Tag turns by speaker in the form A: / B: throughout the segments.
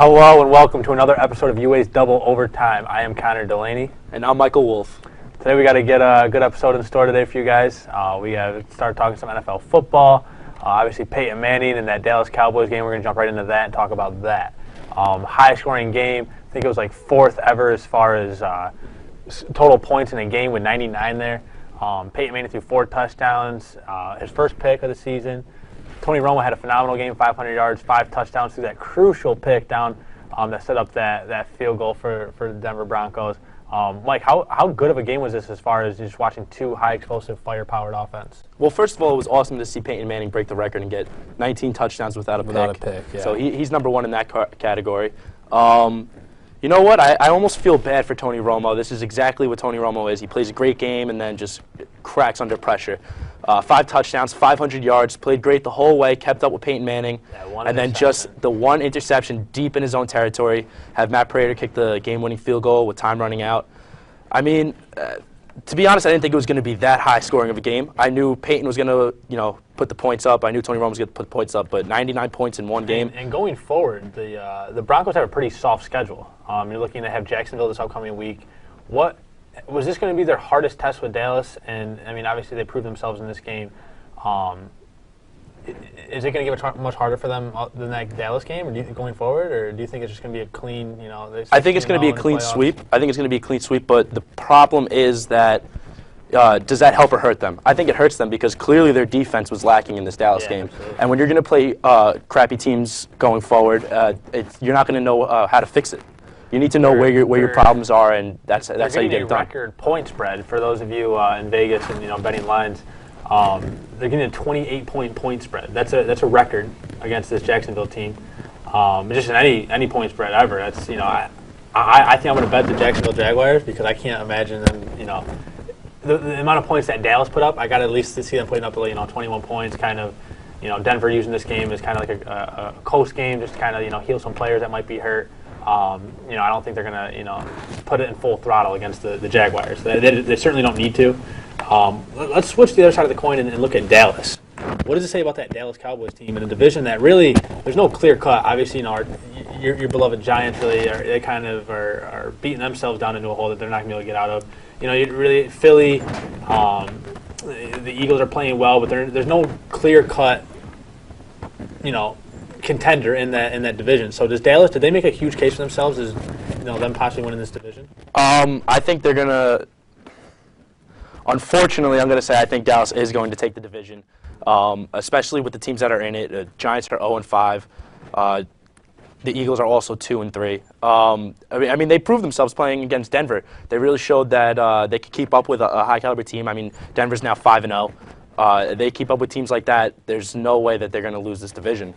A: Hello and welcome to another episode of UA's Double Overtime. I am Connor Delaney.
B: And I'm Michael Wolf.
A: Today we got to get a good episode in store today for you guys. We got to start talking some NFL football. Obviously Peyton Manning and that Dallas Cowboys game. We're going to jump right into that and talk about that. High scoring game. I think it was like fourth ever as far as total points in a game with 99 there. Peyton Manning threw 4 touchdowns. His first pick of the season. Tony Romo had a phenomenal game, 500 yards, 5 touchdowns through that crucial pick down that set up that field goal for the Denver Broncos. Mike, how good of a game was this as far as just watching 2 high-explosive, fire-powered offense?
B: Well, first of all, it was awesome to see Peyton Manning break the record and get 19 touchdowns without a pick.
A: Yeah.
B: So he's number 1 in that category. You know what? I almost feel bad for Tony Romo. This is exactly what Tony Romo is. He plays a great game and then just cracks under pressure. 5 touchdowns, 500 yards, played great the whole way, kept up with Peyton Manning, and then just the one interception deep in his own territory, have Matt Prater kick the game-winning field goal with time running out. I mean, to be honest, I didn't think it was going to be that high-scoring of a game. I knew Peyton was going to, put the points up. I knew Tony Romo was going to put the points up, but 99 points in one game.
A: And going forward, the Broncos have a pretty soft schedule. You're looking to have Jacksonville this upcoming week. Was this going to be their hardest test with Dallas? And, I mean, obviously they proved themselves in this game. Is it going to get much harder for them than that Dallas game, or do you think going forward, or do you think it's just going to be a clean,
B: I think it's going to be a clean sweep. I think it's going to be a clean sweep, but the problem is that does that help or hurt them? I think it hurts them because clearly their defense was lacking in this Dallas game.
A: Absolutely.
B: And when you're going to play crappy teams going forward, you're not going to know how to fix it. You need to know where your problems are, and that's how you get it done.
A: Record point spread for those of you in Vegas and betting lines. They're getting a 28-point point spread. That's a record against this Jacksonville team. Just in any point spread ever. That's I think I'm going to bet the Jacksonville Jaguars because I can't imagine them. The amount of points that Dallas put up, I got to at least see them putting up 21 points. Kind of Denver using this game as kind of like a coast game, just to kind of heal some players that might be hurt. I don't think they're going to, put it in full throttle against the Jaguars. They certainly don't need to. Let's switch to the other side of the coin and look at Dallas. What does it say about that Dallas Cowboys team in a division that really there's no clear cut? Obviously, your beloved Giants really they kind of are beating themselves down into a hole that they're not going to be able to get out of. Really Philly, the Eagles are playing well, but there's no clear cut, contender in that division. So did they make a huge case for themselves as them possibly winning this division?
B: I think they're gonna. Unfortunately, I'm gonna say I think Dallas is going to take the division, especially with the teams that are in it. The Giants are 0-5. The Eagles are also 2-3. I mean, they proved themselves playing against Denver. They really showed that they could keep up with a high caliber team. I mean, Denver's now 5-0. They keep up with teams like that. There's no way that they're going to lose this division.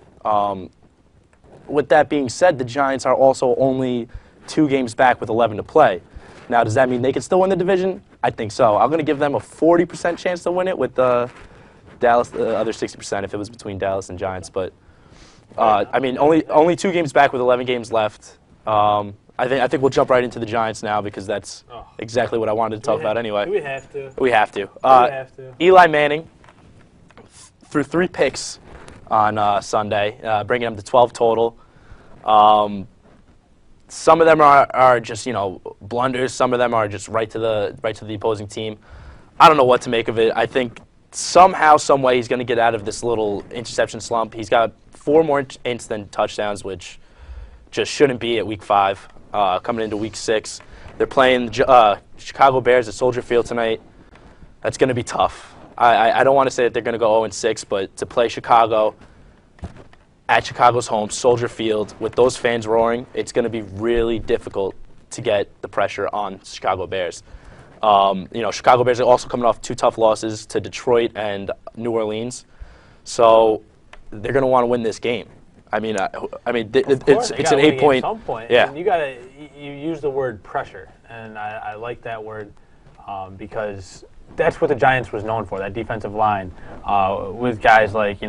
B: With that being said, the Giants are also only 2 games back with 11 to play. Now, does that mean they can still win the division? I think so. I'm going to give them a 40% chance to win it with Dallas, the other 60% if it was between Dallas and Giants. But, I mean, only 2 games back with 11 games left. I think we'll jump right into the Giants now because that's exactly what I wanted to talk about anyway.
A: Do we have to?
B: We have to. Eli Manning threw 3 picks on Sunday, bringing them to 12 total. Some of them are just blunders. Some of them are just right to the opposing team. I don't know what to make of it. I think somehow, some way, he's going to get out of this little interception slump. He's got 4 more instant touchdowns, which just shouldn't be at Week 5. Coming into Week 6, they're playing Chicago Bears at Soldier Field tonight. That's going to be tough. I don't want to say that they're going to go 0-6, but to play Chicago at Chicago's home, Soldier Field, with those fans roaring, it's going to be really difficult to get the pressure on Chicago Bears. Chicago Bears are also coming off 2 tough losses to Detroit and New Orleans, so they're going to want to win this game. I mean, it's an 8-point.
A: At some point.
B: Yeah.
A: You use the word pressure, and I like that word because that's what the Giants was known for. That defensive line with guys like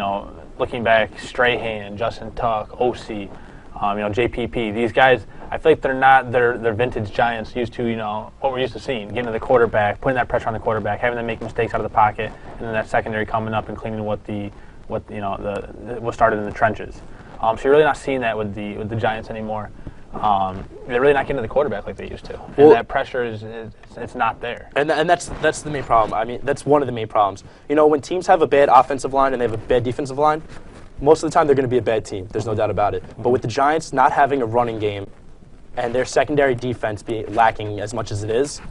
A: looking back, Strahan, Justin Tuck, OC, JPP. These guys, I feel like they're not their vintage Giants used to what we're used to seeing, getting to the quarterback, putting that pressure on the quarterback, having them make mistakes out of the pocket, and then that secondary coming up and cleaning what started in the trenches. So you're really not seeing that with the Giants anymore. They're really not getting to the quarterback like they used to. And that pressure it's not there.
B: And that's the main problem. I mean, that's one of the main problems. You know, when teams have a bad offensive line and they have a bad defensive line, most of the time they're going to be a bad team. There's no doubt about it. But with the Giants not having a running game and their secondary defense be lacking as much as it is,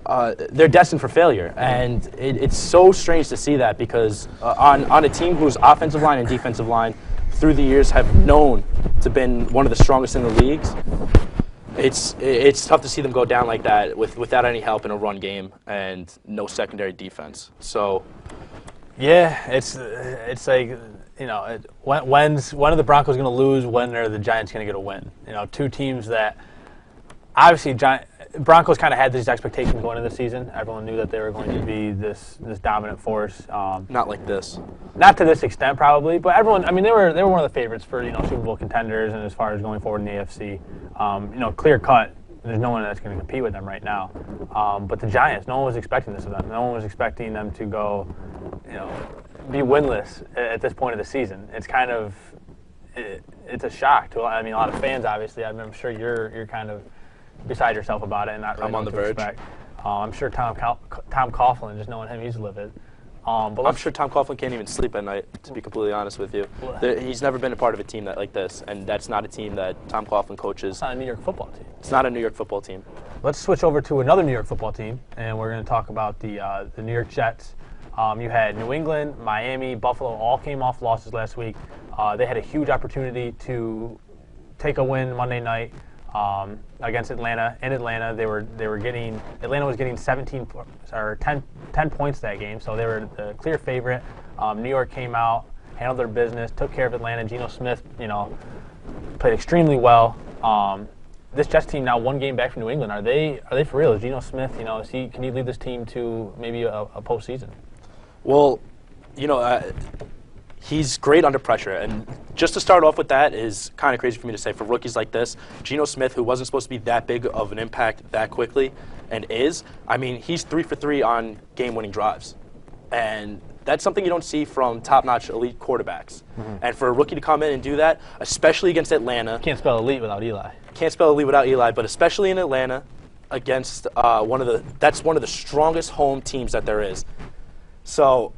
B: they're destined for failure. And it's so strange to see that because on a team whose offensive line and defensive line through the years have known to been one of the strongest in the leagues, it's tough to see them go down like that without any help in a run game and no secondary defense. So,
A: yeah, it's like, you know, when are the Broncos going to lose? When are the Giants going to get a win? You know, two teams that obviously Broncos kind of had these expectations going into the season. Everyone knew that they were going to be this dominant force.
B: Not like this.
A: Not to this extent, probably, but everyone. I mean, they were one of the favorites for Super Bowl contenders, and as far as going forward in the AFC, you know, clear cut. There's no one that's going to compete with them right now. But the Giants, no one was expecting this of them. No one was expecting them to go, you know, be winless at this point of the season. It's kind of it's a shock to a lot of fans. Obviously, I'm sure you're kind of beside yourself about it and not really
B: I'm on the verge.
A: I'm sure Tom Coughlin, just knowing him, he's livid.
B: But I'm sure Tom Coughlin can't even sleep at night, to be completely honest with you. He's never been a part of a team like this, and that's not a team that Tom Coughlin coaches.
A: It's not a New York football team.
B: It's not a New York football team.
A: Let's switch over to another New York football team, and we're going to talk about the New York Jets. You had New England, Miami, Buffalo all came off losses last week. They had a huge opportunity to take a win Monday night against Atlanta. In Atlanta, Atlanta was getting 10 points that game, so they were the clear favorite. New York came out, handled their business, took care of Atlanta. Geno Smith, you know, played extremely well. This Jets team now one game back from New England. Are they for real? Is Geno Smith, you know, can he lead this team to maybe a postseason?
B: Well, you know, he's great under pressure, and just to start off with that is kind of crazy for me to say. For rookies like this, Geno Smith, who wasn't supposed to be that big of an impact that quickly, and is, I mean, he's 3 for 3 on game-winning drives. And that's something you don't see from top-notch elite quarterbacks. And for a rookie to come in and do that, especially against Atlanta.
A: Can't spell elite without Eli.
B: Can't spell elite without Eli, but especially in Atlanta against one of the strongest home teams that there is. So,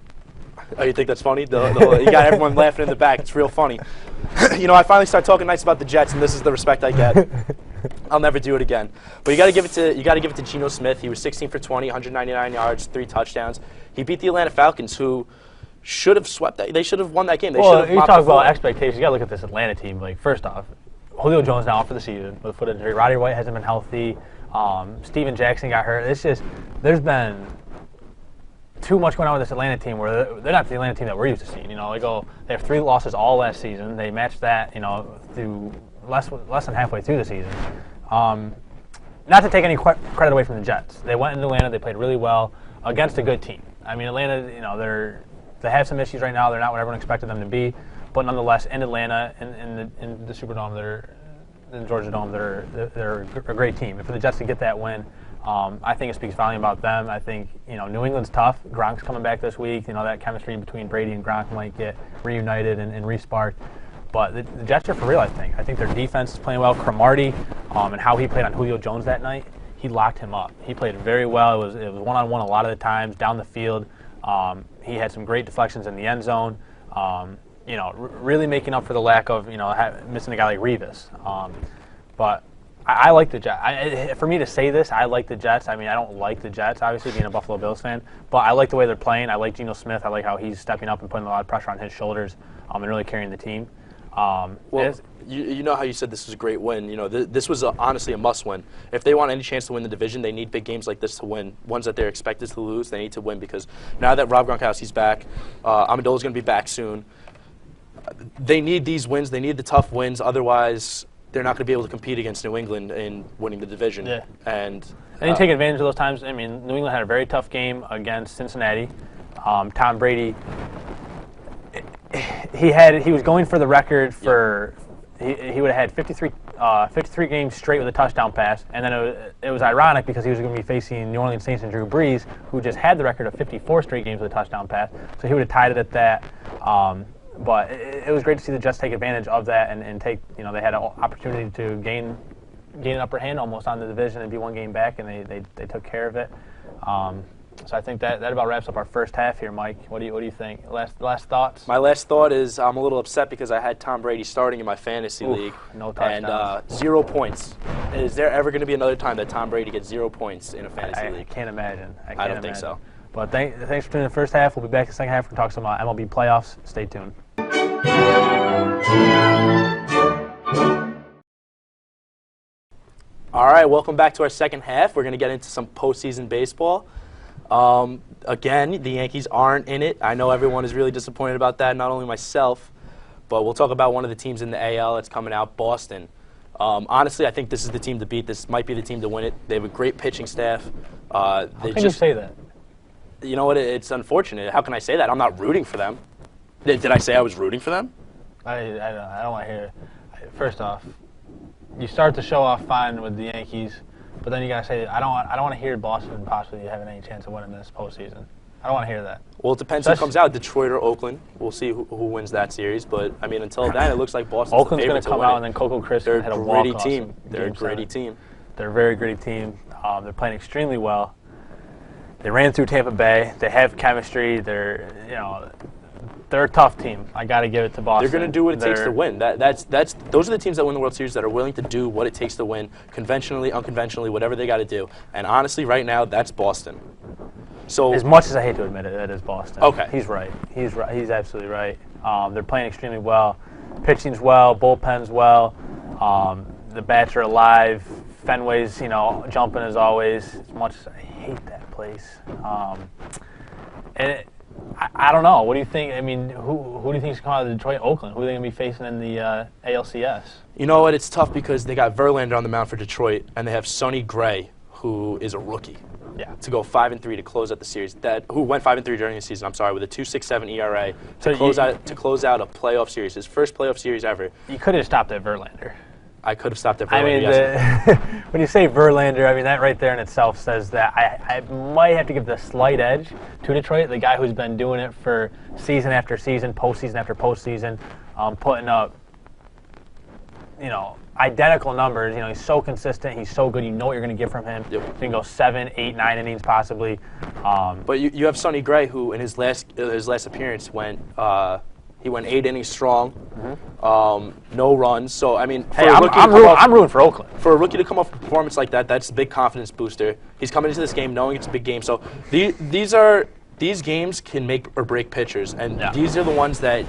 B: oh, you think that's funny? You got everyone laughing in the back. It's real funny. You know, I finally start talking nice about the Jets, and this is the respect I get. I'll never do it again. But you got to give it to Geno Smith. He was 16 for 20, 199 yards, 3 touchdowns. He beat the Atlanta Falcons, who should have swept that. They should have won that game.
A: You talk about expectations. You got to look at this Atlanta team. Like, first off, Julio Jones now out for the season with a foot injury. Roddy White hasn't been healthy. Steven Jackson got hurt. It's just there's been too much going on with this Atlanta team where they're not the Atlanta team that we're used to seeing. You know, they have 3 losses all last season. They matched that, you know, through less than halfway through the season. Not to take any credit away from the Jets. They went into Atlanta. They played really well against a good team. I mean, Atlanta, you know, they have some issues right now. They're not what everyone expected them to be, but nonetheless, in Atlanta, in the Superdome, in Georgia Dome, they're a great team. And for the Jets to get that win, I think it speaks volume about them. I think, you know, New England's tough. Gronk's coming back this week. You know, that chemistry between Brady and Gronk might get reunited and re-sparked. But the Jets are for real, I think. I think their defense is playing well. Cromartie, and how he played on Julio Jones that night, he locked him up. He played very well. It was one-on-one a lot of the times, down the field. He had some great deflections in the end zone. You know, really making up for the lack of, you know, missing a guy like Revis. But I like the Jets. For me to say this, I like the Jets. I mean, I don't like the Jets, obviously, being a Buffalo Bills fan. But I like the way they're playing. I like Geno Smith. I like how he's stepping up and putting a lot of pressure on his shoulders and really carrying the team.
B: Well, you know how you said this was a great win. You know, this was honestly a must-win. If they want any chance to win the division, they need big games like this to win. Ones that they're expected to lose, they need to win because now that Rob Gronkowski's back, Amendola's going to be back soon. They need these wins. They need the tough wins. Otherwise, they're not going to be able to compete against New England in winning the division. Yeah. And
A: you take advantage of those times. I mean, New England had a very tough game against Cincinnati. Tom Brady, he was going for the record for he would have had 53 games straight with a touchdown pass, and then it was ironic because he was going to be facing New Orleans Saints and Drew Brees, who just had the record of 54 straight games with a touchdown pass. So he would have tied it at that. But it was great to see the Jets take advantage of that and take, they had an opportunity to gain an upper hand almost on the division and be one game back, and they took care of it. So I think that about wraps up our first half here, Mike. What do you think? Last thoughts?
B: My last thought is I'm a little upset because I had Tom Brady starting in my fantasy league.
A: No touchdowns.
B: And 0 points. Is there ever going to be another time that Tom Brady gets 0 points in a fantasy league?
A: I can't imagine.
B: I don't think so.
A: But thanks for tuning in the first half. We'll be back in the second half. We're going to talk some MLB playoffs. Stay tuned.
B: All right, welcome back to our second half. We're going to get into some postseason baseball. Again, the Yankees aren't in it. I know everyone is really disappointed about that, not only myself, but we'll talk about one of the teams in the AL that's coming out, Boston. Honestly, I think this is the team to beat. This might be the team to win it. They have a great pitching staff.
A: How can you say that?
B: You know what? It's unfortunate. How can I say that? I'm not rooting for them. Did I say I was rooting for them?
A: I don't want to hear it. First off, you start the show off fine with the Yankees, but then you gotta say I don't want to hear Boston possibly having any chance of winning this postseason. I don't want to hear that.
B: Well, it depends who comes out, Detroit or Oakland. We'll see who wins that series. But I mean, until then, it looks like Boston's
A: Oakland's
B: going to
A: come out, and then Coco Crisp
B: They're
A: had a
B: a
A: walk
B: gritty team. They're a gritty team.
A: They're a very gritty team. They're playing extremely well. They ran through Tampa Bay. They have chemistry. They're a tough team. I got to give it to Boston.
B: They're going to do what it takes to win. Those are the teams that win the World Series that are willing to do what it takes to win, conventionally, unconventionally, whatever they got to do. And honestly, right now, that's Boston. So
A: as much as I hate to admit it, that is Boston.
B: Okay.
A: He's right. He's right. He's absolutely right. They're playing extremely well. Pitching's well. Bullpen's well. The bats are alive. Fenway's, jumping as always. As much as I hate that place. I don't know. What do you think? I mean, who do you think is coming out of Detroit, Oakland? Who are they going to be facing in the ALCS?
B: You know what? It's tough because they got Verlander on the mound for Detroit, and they have Sonny Gray, who is a rookie.
A: Yeah.
B: To go 5-3 to close out the series. Who went 5-3 during the season? I'm sorry, with a 2.67 ERA to close out a playoff series, his first playoff series ever.
A: You could have stopped at Verlander.
B: I could have stopped at Verlander.
A: I mean, when you say Verlander, I mean that right there in itself says that I might have to give the slight edge to Detroit, the guy who's been doing it for season after season, postseason after postseason, putting up, identical numbers. He's so consistent. He's so good. You know what you're going to get from him.
B: Yep.
A: You can go 7, 8, 9 innings possibly.
B: But you have Sonny Gray, who in his last appearance he went 8 innings strong, no runs. So I mean,
A: I'm rooting for Oakland.
B: For a rookie to come off a performance like that, that's a big confidence booster. He's coming into this game knowing it's a big game. So these games can make or break pitchers, and these are the ones that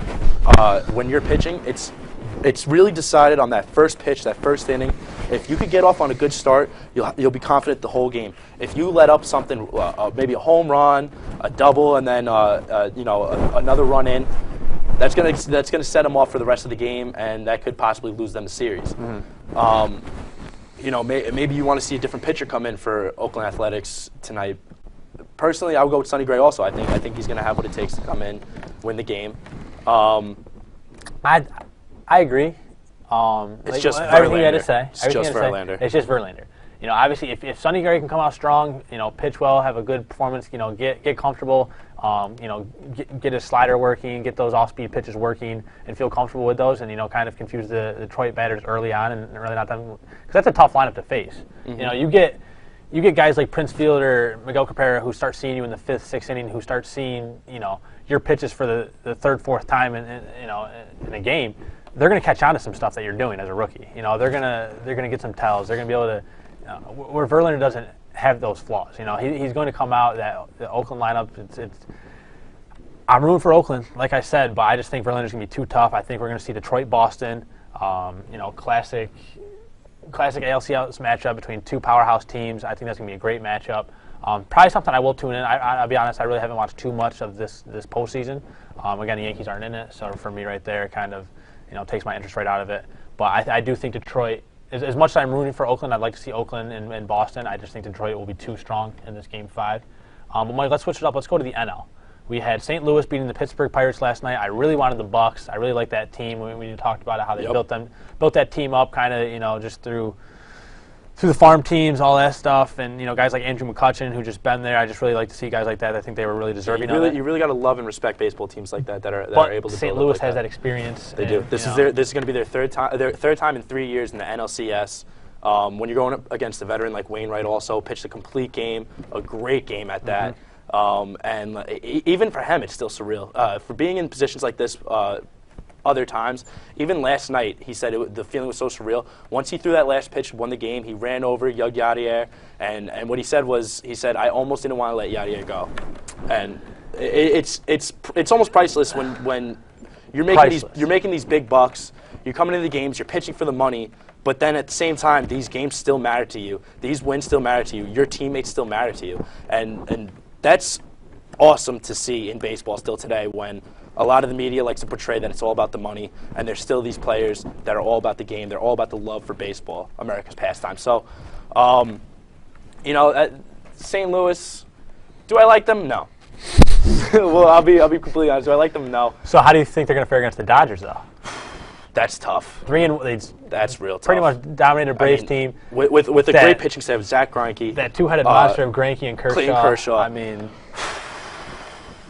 B: when you're pitching, it's really decided on that first pitch, that first inning. If you could get off on a good start, you'll be confident the whole game. If you let up something, maybe a home run, a double, and then another run in, that's gonna set them off for the rest of the game, and that could possibly lose them the series. Maybe you want to see a different pitcher come in for Oakland Athletics tonight. Personally, I would go with Sonny Gray also. I think he's gonna have what it takes to come in, win the game.
A: I agree.
B: It's just
A: everything you had to
B: Verlander.
A: say.
B: It's just Verlander.
A: It's just Verlander. Obviously, if Sonny Gray can come out strong, pitch well, have a good performance, get comfortable, get his slider working, get those off-speed pitches working, and feel comfortable with those, and kind of confuse the Detroit batters early on, and really not them, because that's a tough lineup to face. You get guys like Prince Fielder, Miguel Cabrera, who start seeing you in the 5th, 6th inning, who start seeing your pitches for the 3rd, 4th time in a game. They're going to catch on to some stuff that you're doing as a rookie. They're gonna get some tells. They're going to be able to. Where Verlander doesn't have those flaws. He's going to come out the Oakland lineup. I'm rooting for Oakland, like I said, but I just think Verlander's going to be too tough. I think we're going to see Detroit, Boston. Classic ALCS matchup between two powerhouse teams. I think that's going to be a great matchup. Probably something I will tune in. I'll be honest, I really haven't watched too much of this postseason. Again, the Yankees aren't in it, so for me right there, kind of takes my interest right out of it. But I do think Detroit, as much as I'm rooting for Oakland, I'd like to see Oakland and Boston. I just think Detroit will be too strong in this Game 5. But Mike, let's switch it up. Let's go to the NL. We had St. Louis beating the Pittsburgh Pirates last night. I really wanted the Bucks. I really like that team. We talked about how they built that team up kind of, just through through the farm teams, all that stuff, and guys like Andrew McCutcheon who just been there. I just really like to see guys like that. I think they were really deserving of it.
B: You really got to love and respect baseball teams like that are able to.
A: St. Louis has that experience.
B: They do. This is going to be their third time in 3 years in the NLCS. When you're going up against a veteran like Wainwright, also pitched a complete game, a great game at that. And even for him, it's still surreal. For being in positions like this other times, even last night, he said the feeling was so surreal. Once he threw that last pitch, won the game, he ran over Yadier, and what he said was, I almost didn't want to let Yadier go. And it's almost priceless when you're making these big bucks, you're coming into the games, you're pitching for the money, but then at the same time, these games still matter to you. These wins still matter to you. Your teammates still matter to you. And that's awesome to see in baseball still today, when a lot of the media likes to portray that it's all about the money, and there's still these players that are all about the game. They're all about the love for baseball, America's pastime. So, St. Louis, do I like them? No. Well, I'll be completely honest. Do I like them? No.
A: So how do you think they're going to fare against the Dodgers, though?
B: That's tough.
A: That's
B: real tough.
A: Pretty much dominated Braves team.
B: With a great pitching staff, Zach Greinke.
A: That two-headed monster of Greinke and Kershaw.
B: Clayton Kershaw.
A: I mean,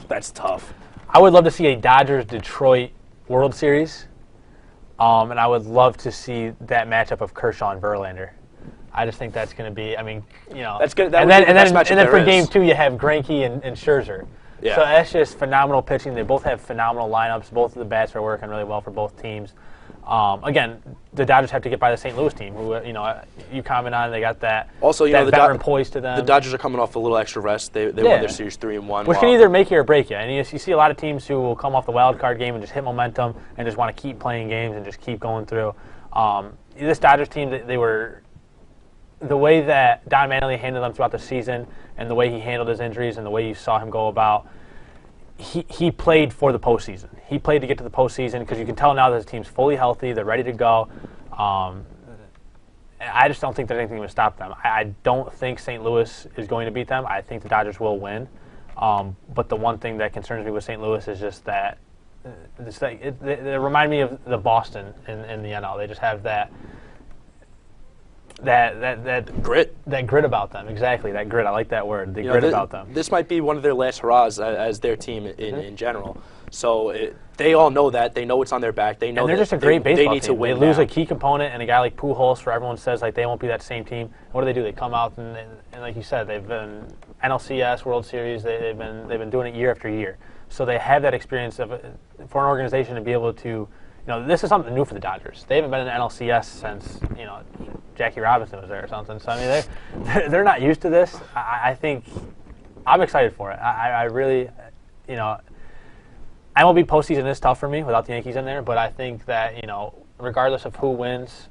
B: that's tough.
A: I would love to see a Dodgers-Detroit World Series, and I would love to see that matchup of Kershaw and Verlander. I just think that's going to be,
B: That's good.
A: And then for Game 2, you have Greinke and Scherzer.
B: Yeah.
A: So that's just phenomenal pitching. They both have phenomenal lineups. Both of the bats are working really well for both teams. Again, the Dodgers have to get by the St. Louis team, who you comment on. They got that.
B: Also,
A: that veteran poise to them.
B: The Dodgers are coming off a little extra rest. They won their series 3-1,
A: which can either make you or break you. And you see a lot of teams who will come off the wild card game and just hit momentum and just want to keep playing games and just keep going through. This Dodgers team, they were the way that Don Mattingly handled them throughout the season, and the way he handled his injuries, and the way you saw him go about. He played for the postseason. He played to get to the postseason because you can tell now that his team's fully healthy. They're ready to go. I just don't think there's anything going to stop them. I don't think St. Louis is going to beat them. I think the Dodgers will win. But the one thing that concerns me with St. Louis is just that they remind me of the Boston in the NL. They just have that
B: grit.
A: That grit about them. Exactly, that grit. I like that word. The grit about them.
B: This might be one of their last hurrahs as their team in general. So they all know that. They know it's on their back. They know
A: they're just a great baseball team.
B: They need to win.
A: They lose a key component, and a guy like Pujols, for everyone says like they won't be that same team. What do? They come out and like you said, they've been NLCS, World Series. They've been doing it year after year. So they have that experience for an organization to be able to. This is something new for the Dodgers. They haven't been in the NLCS since, Jackie Robinson was there or something. So, I mean, they're not used to this. I think I'm excited for it. I really, MLB postseason is tough for me without the Yankees in there, but I think that, regardless of who wins.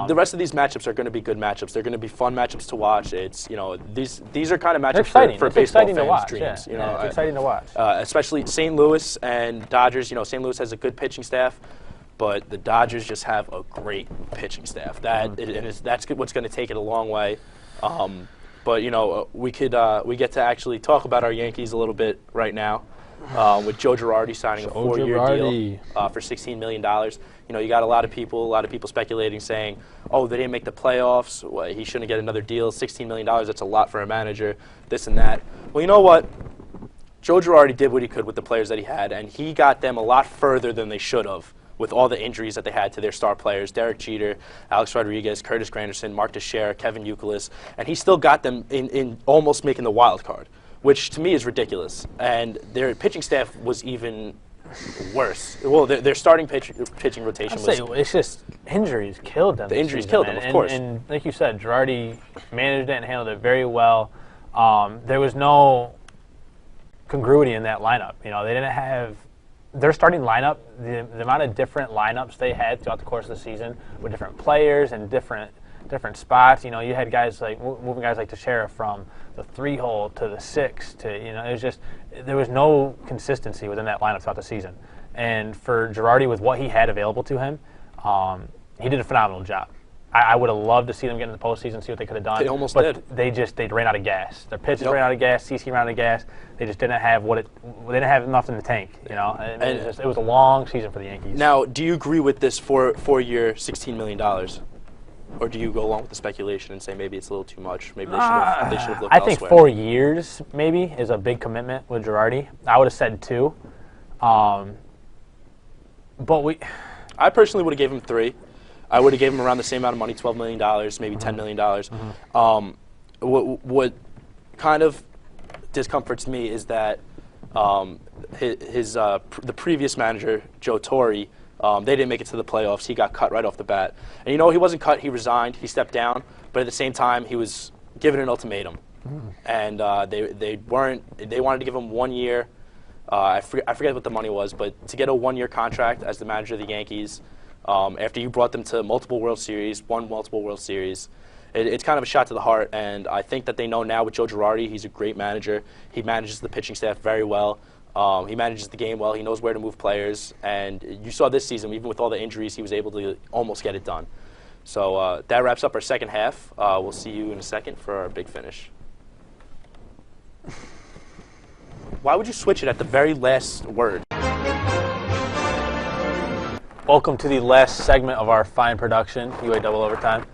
B: The rest of these matchups are going to be good matchups. They're going to be fun matchups to watch. It's, these are kind of matchups for baseball fans' dreams.
A: It's exciting to watch.
B: Especially St. Louis and Dodgers. St. Louis has a good pitching staff. But the Dodgers just have a great pitching staff. That's what's going to take it a long way. But we get to actually talk about our Yankees a little bit right now, with Joe Girardi signing a 4-year deal for $16 million. You got a lot of people speculating, saying, "Oh, they didn't make the playoffs. Well, he shouldn't get another deal. $16 million. That's a lot for a manager. This and that." Well, you know what? Joe Girardi did what he could with the players that he had, and he got them a lot further than they should have. With all the injuries that they had to their star players, Derek Jeter, Alex Rodriguez, Curtis Granderson, Mark Teixeira, Kevin Youkilis, and he still got them in almost making the wild card, which to me is ridiculous. And their pitching staff was even worse. Well, their starting pitching rotation was...
A: It's just injuries killed them.
B: The injuries killed them, of course.
A: And like you said, Girardi managed it and handled it very well. There was no congruity in that lineup. They didn't have... Their starting lineup, the amount of different lineups they had throughout the course of the season with different players and different spots. You had guys moving guys like Teixeira from the 3-hole to the 6 to it was just there was no consistency within that lineup throughout the season. And for Girardi, with what he had available to him, he did a phenomenal job. I would have loved to see them get in the postseason, see what they could have done.
B: They almost did.
A: They ran out of gas. Their pitchers ran out of gas. CC ran out of gas. They just didn't have they didn't have enough in the tank. It was a long season for the Yankees.
B: Now, do you agree with this 4-year, $16 million? Or do you go along with the speculation and say maybe it's a little too much? Maybe they should have looked
A: I think
B: elsewhere?
A: 4 years maybe is a big commitment with Girardi. I would have said 2. But
B: I personally would have gave him 3. I would have gave him around the same amount of money, $12 million, maybe $10 million. What kind of discomforts me is that the previous manager, Joe Torre, they didn't make it to the playoffs. He got cut right off the bat. And he wasn't cut. He resigned. He stepped down. But at the same time, he was given an ultimatum. And they wanted to give him 1 year. I forget what the money was, but to get a 1-year contract as the manager of the Yankees, after you brought them to multiple World Series, won multiple World Series, it's kind of a shot to the heart. And I think that they know now with Joe Girardi, he's a great manager. He manages the pitching staff very well. He manages the game well. He knows where to move players. And you saw this season, even with all the injuries, he was able to almost get it done. So that wraps up our second half. We'll see you in a second for our big finish. Why would you switch it at the very last word?
A: welcome to the last segment of our fine production, UA Double Overtime.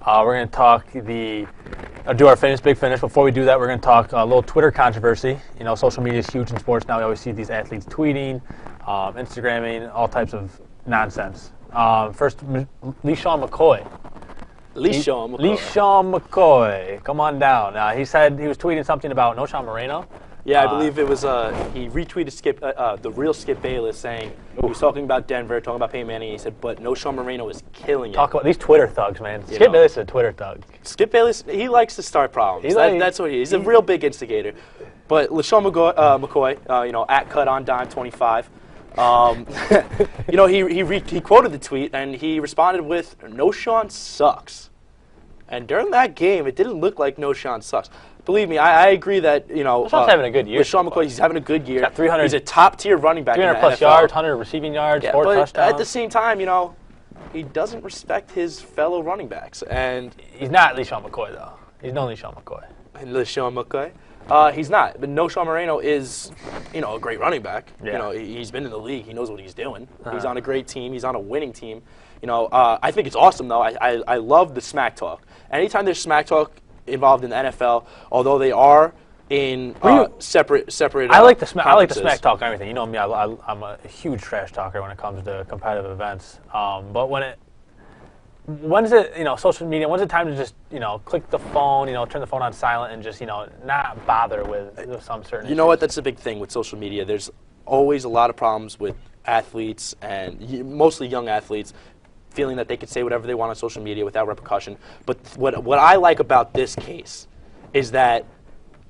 A: We're going to talk do our famous big finish. Before we do that, we're going to talk a little Twitter controversy. You know, social media is huge in sports now. We always see these athletes tweeting, Instagramming, all types of nonsense. First, Leseannn McCoy. Leseannn McCoy, come on down. He said he was tweeting something about Noshan Moreno.
B: Yeah, I believe it was, he retweeted the real Skip Bayless saying, he was talking about Denver, talking about Peyton Manning, he said, but Noshan Moreno is killing it.
A: Talk about these Twitter thugs, man. Skip Bayless is a Twitter thug.
B: Skip Bayless, he likes to start problems. That's what he is. He's a real big instigator. But Leseannn McCoy, at cut on dime 25, he quoted the tweet and he responded with, Noshan sucks. And during that game, it didn't look like Noshan sucks. Believe me, I agree that,
A: Noshan's having a good year.
B: Leseannn McCoy, he's having a good year.
A: He's got 300.
B: He's a top-tier running back
A: 300
B: in the
A: plus
B: NFL.
A: yards, 100 receiving yards, 4
B: but
A: touchdowns.
B: At the same time, he doesn't respect his fellow running backs. And
A: he's not Leseannn McCoy, though. He's no Leseannn McCoy.
B: Leseannn McCoy? He's not. But Noshan Moreno is, a great running back.
A: Yeah.
B: He's been in the league. He knows what he's doing. He's on a great team. He's on a winning team. I think it's awesome, though. I love the smack talk. Anytime there's smack talk involved in the NFL, although they are in separate.
A: I like the smack talk and everything. You know me, I'm a huge trash talker when it comes to competitive events. But when's it, social media? When's it time to just, click the phone, turn the phone on silent and just, not bother with some certain.
B: You know what? That's a big thing with social media. There's always a lot of problems with athletes and mostly young athletes feeling that they could say whatever they want on social media without repercussion. But what I like about this case is that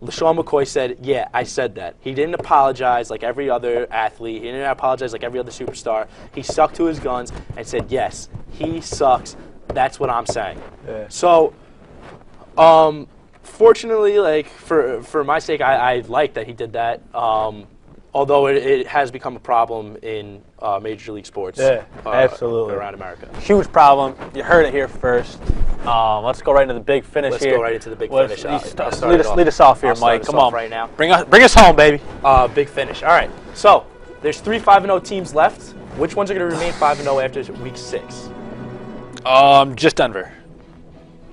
B: Leseannn McCoy said, yeah, I said that. He didn't apologize like every other athlete. He didn't apologize like every other superstar. He stuck to his guns and said, yes, he sucks. That's what I'm saying. Yeah. So, fortunately, for my sake, I like that he did that. Although it has become a problem in Major League sports.
A: Yeah, absolutely.
B: Around America.
A: Huge problem. You heard it here first. Let's go right into the big finish
B: Let's
A: here.
B: go right into the big finish.
A: Lead us off here, Mike. Come on.
B: Right now.
A: Bring us home, baby.
B: Big finish. All right. So there's 3 5-0 teams left. Which ones are going to remain 5-0 after week 6?
A: Just Denver.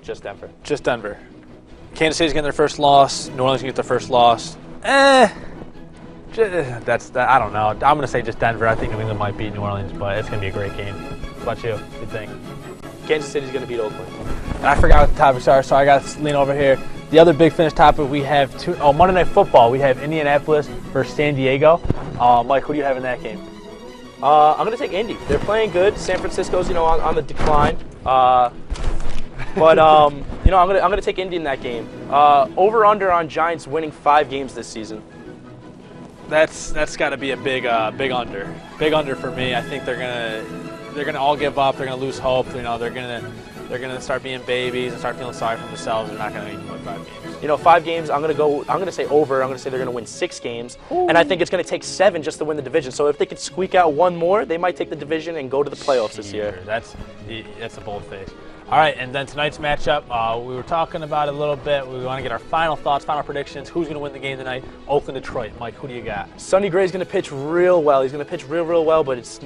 B: Just Denver.
A: Just Denver. Kansas City's getting their first loss. New Orleans gonna get their first loss. I don't know. I'm going to say just Denver. I think New England might beat New Orleans, but it's going to be a great game. What about you? What do you think?
B: Kansas City's going to beat Oakland.
A: And I forgot what the topics are, so I got to lean over here. The other big finish topic we have Monday Night Football. We have Indianapolis versus San Diego. Mike, who do you have in that game?
B: I'm going to take Indy. They're playing good. San Francisco's, on the decline. But I'm going to take Indy in that game. Over/under on Giants winning 5 games this season.
A: That's got to be a big under. Big under for me. I think they're gonna all give up. They're gonna lose hope. They're gonna start being babies and start feeling sorry for themselves. They're not gonna even win 5 games.
B: 5 games. I'm gonna say over. I'm gonna say they're gonna win 6 games, and I think it's gonna take 7 just to win the division. So if they could squeak out 1 more, they might take the division and go to the playoffs this year.
A: That's a bold face. All right, and then tonight's matchup, we were talking about it a little bit. We want to get our final thoughts, final predictions. Who's going to win the game tonight? Oakland, Detroit. Mike, who do you got?
B: Sonny Gray's going to pitch real well. He's going to pitch real well, but it's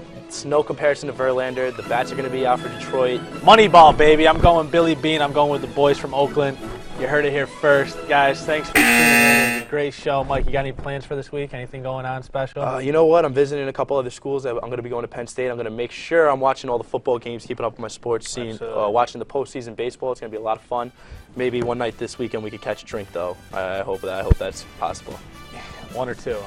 B: no comparison to Verlander. The bats are going to be out for Detroit.
A: Moneyball, baby. I'm going Billy Bean. I'm going with the boys from Oakland. You heard it here first. Guys, thanks for tuning in. It was a great show. Mike, you got any plans for this week? Anything going on special?
B: You know what? I'm visiting a couple other schools. I'm going to be going to Penn State. I'm going to make sure I'm watching all the football games, keeping up with my sports scene, watching the postseason baseball. It's going to be a lot of fun. Maybe one night this weekend we could catch a drink, though. I hope that's possible.
A: One or two.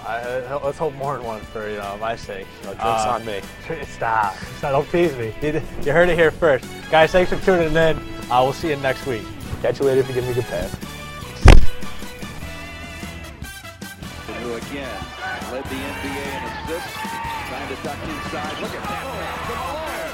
A: Let's hope more than one for my sake.
B: Drinks on me.
A: Stop. Don't tease me. You heard it here first. Guys, thanks for tuning in. We'll see you next week.
B: Catch you later if you give me a good pass.
C: Who again led the NBA in assists, trying to duck inside. Look at that.